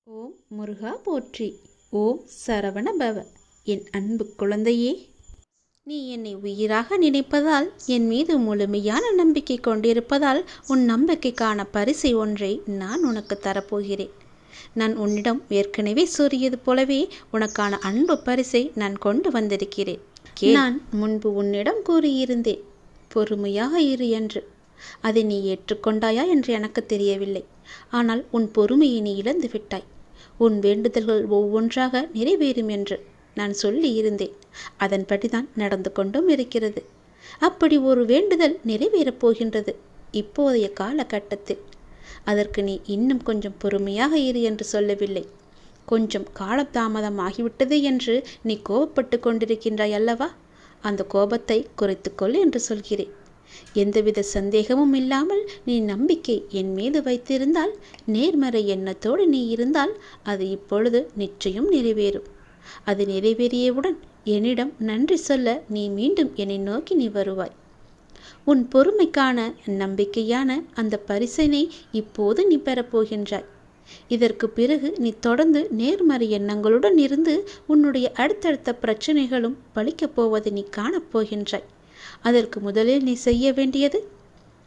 ஓம் முருகா போற்றி. ஓம் சரவண பவ. என் அன்பு குழந்தையே, நீ என்னை உயிராக நினைப்பதால், என் மீது முழுமையான நம்பிக்கை கொண்டிருப்பதால், உன் நம்பிக்கைக்கான பரிசை ஒன்றை நான் உனக்கு தரப்போகிறேன். நான் உன்னிடம் ஏற்கனவே கூறியது போலவே உனக்கான அன்பு பரிசை நான் கொண்டு வந்திருக்கிறேன். நான் முன்பு உன்னிடம் கூறியிருந்தேன், பொறுமையாக இரு என்று. அதை நீ ஏற்றுக்கொண்டாயா என்று எனக்கு தெரியவில்லை. ஆனால் உன் பொறுமையை நீ இழந்து விட்டாய். உன் வேண்டுதல்கள் ஒவ்வொன்றாக நிறைவேறும் என்று நான் சொல்லி இருந்தேன். அதன்படிதான் நடந்து கொண்டும் இருக்கிறது. அப்படி ஒரு வேண்டுதல் நிறைவேறப் போகின்றது இப்போதைய காலகட்டத்தில். அதற்கு நீ இன்னும் கொஞ்சம் பொறுமையாக இரு என்று சொல்லவில்லை. கொஞ்சம் காலதாமதம் ஆகிவிட்டது என்று நீ கோபப்பட்டு கொண்டிருக்கின்றாய் அல்லவா? அந்த கோபத்தை குறைத்துக்கொள் என்று சொல்கிறேன். எந்தவித சந்தேகமும் இல்லாமல் நீ நம்பிக்கை என் மீது வைத்திருந்தால், நேர்மறை எண்ணத்தோடு நீ இருந்தால், அது இப்பொழுது நிச்சயம் நிறைவேறும். அது நிறைவேறியவுடன் என்னிடம் நன்றி சொல்ல நீ மீண்டும் என்னை நோக்கி நீ வருவாய். உன் பொறுமைக்கான நம்பிக்கையான அந்த பரிசினை இப்போது நீ பெறப்போகின்றாய். இதற்கு பிறகு நீ தொடர்ந்து நேர்மறை எண்ணங்களுடன் இருந்து உன்னுடைய அடுத்தடுத்த பிரச்சனைகளும் பலிக்கப் போவதை நீ காணப்போகின்றாய். அதற்கு முதலில் நீ செய்ய வேண்டியது,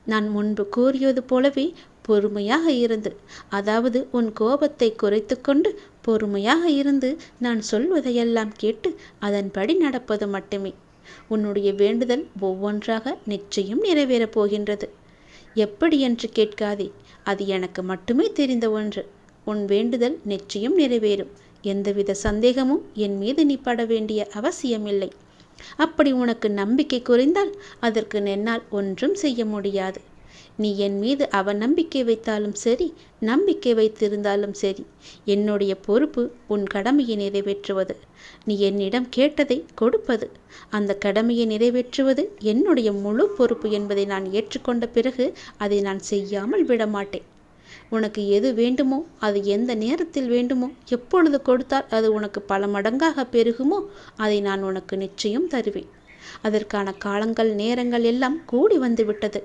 நான் முன்பு கூறியது போலவே பொறுமையாக இருந்து, அதாவது உன் கோபத்தை குறைத்து கொண்டு பொறுமையாக இருந்து நான் சொல்வதையெல்லாம் கேட்டு அதன்படி நடப்பது மட்டுமே. உன்னுடைய வேண்டுதல் ஒவ்வொன்றாக நிச்சயம் நிறைவேறப் போகின்றது. எப்படி என்று கேட்காதே, அது எனக்கு மட்டுமே தெரிந்த ஒன்று. உன் வேண்டுதல் நிச்சயம் நிறைவேறும். எந்தவித சந்தேகமும் என் மீது நீ பட வேண்டிய அவசியமில்லை. அப்படி உனக்கு நம்பிக்கை குறைந்தால் அதற்கு என்னால் ஒன்றும் செய்ய முடியாது. நீ என் மீது அவநம்பிக்கை வைத்தாலும் சரி, நம்பிக்கை வைத்திருந்தாலும் சரி, என்னுடைய பொறுப்பு உன் கடமையை நிறைவேற்றுவது. நீ என்னிடம் கேட்டதை கொடுப்பது. அந்த கடமையை நிறைவேற்றுவது என்னுடைய முழு பொறுப்பு என்பதை நான் ஏற்றுக்கொண்ட பிறகு அதை நான் செய்யாமல் விடமாட்டேன். உனக்கு எது வேண்டுமோ, அது எந்த நேரத்தில் வேண்டுமோ, எப்பொழுது கொடுத்தால் அது உனக்கு பல மடங்காக பெருகுமோ, அதை நான் உனக்கு நிச்சயம் தருவேன். அதற்கான காலங்கள் நேரங்கள் எல்லாம் கூடி வந்து விட்டது.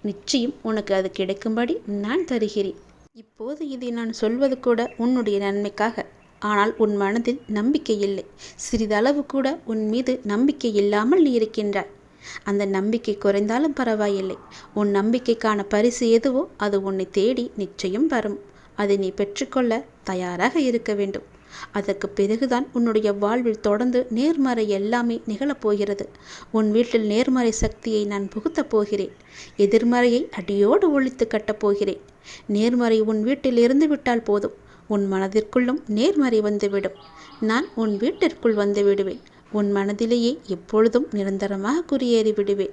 நிச்சயம் உனக்கு அது கிடைக்கும்படி நான் தருகிறேன். இப்போது இதை நான் சொல்வது கூட உன்னுடைய நன்மைக்காக. ஆனால் உன் மனதில் நம்பிக்கை இல்லை. சிறிதளவு கூட உன் மீது நம்பிக்கை இல்லாமல் நீ இருக்கின்றாய். அந்த நம்பிக்கை குறைந்தாலும் பரவாயில்லை. உன் நம்பிக்கைக்கான பரிசு எதுவோ அது உன்னை தேடி நிச்சயம் வரும். அதை நீ பெற்றுக்கொள்ள தயாராக இருக்க வேண்டும். அதற்கு பிறகுதான் உன்னுடைய வாழ்வில் தொடர்ந்து நேர்மறை எல்லாமே நிகழப்போகிறது. உன் வீட்டில் நேர்மறை சக்தியை நான் புகுத்தப் போகிறேன். எதிர்மறையை அடியோடு ஒழித்து கட்டப் போகிறேன். நேர்மறை உன் வீட்டில் இருந்து விட்டால் போதும், உன் மனதிற்குள்ளும் நேர்மறை வந்துவிடும். நான் உன் வீட்டிற்குள் வந்து விடுவேன். உன் மனதிலேயே எப்பொழுதும் நிரந்தரமாக குடியேறி விடுவேன்.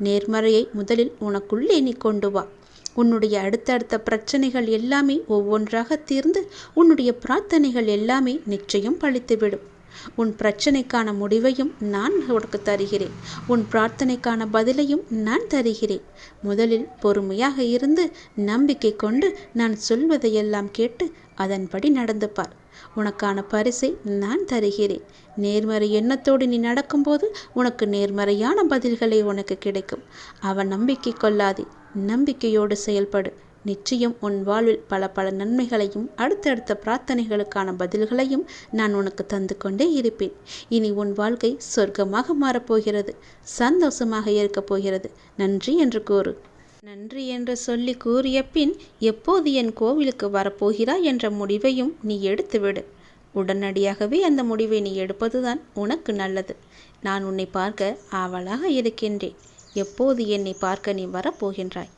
நேர்மறையை முதலில் உனக்குள்ளே நீ கொண்டு வா. உன்னுடைய அடுத்தடுத்த பிரச்சனைகள் எல்லாமே ஒவ்வொன்றாக தீர்ந்து உன்னுடைய பிரார்த்தனைகள் எல்லாமே நிச்சயம் பலித்துவிடும். உன் பிரச்சனைக்கான முடிவையும் நான் உனக்கு தருகிறேன். உன் பிரார்த்தனைக்கான பதிலையும் நான் தருகிறேன். முதலில் பொறுமையாக இருந்து நம்பிக்கை கொண்டு நான் சொல்வதையெல்லாம் கேட்டு அதன்படி நடந்து பார். உனக்கான பரிசை நான் தருகிறேன். நேர்மறை எண்ணத்தோடு நீ நடக்கும்போது உனக்கு நேர்மறையான பதில்களை உனக்கு கிடைக்கும். அவன் நம்பிக்கை கொள்ளாதே, நம்பிக்கையோடு செயல்படு. நிச்சயம் உன் வாழ்வில் பல பல நன்மைகளையும் அடுத்தடுத்த பிரார்த்தனைகளுக்கான பதில்களையும் நான் உனக்கு தந்து கொண்டே இருப்பேன். இனி உன் வாழ்க்கை சொர்க்கமாக மாறப்போகிறது. சந்தோஷமாக இருக்கப் போகிறது. நன்றி என்று கூறு. நன்றி என்று சொல்லி கூறிய பின் எப்போது என் கோவிலுக்கு வரப்போகிறாய் என்ற முடிவையும் நீ எடுத்துவிடு. உடனடியாகவே அந்த முடிவை நீ எடுப்பதுதான் உனக்கு நல்லது. நான் உன்னை பார்க்க ஆவலாக இருக்கின்றேன். எப்போது என்னை பார்க்க நீ வரப்போகின்றாய்?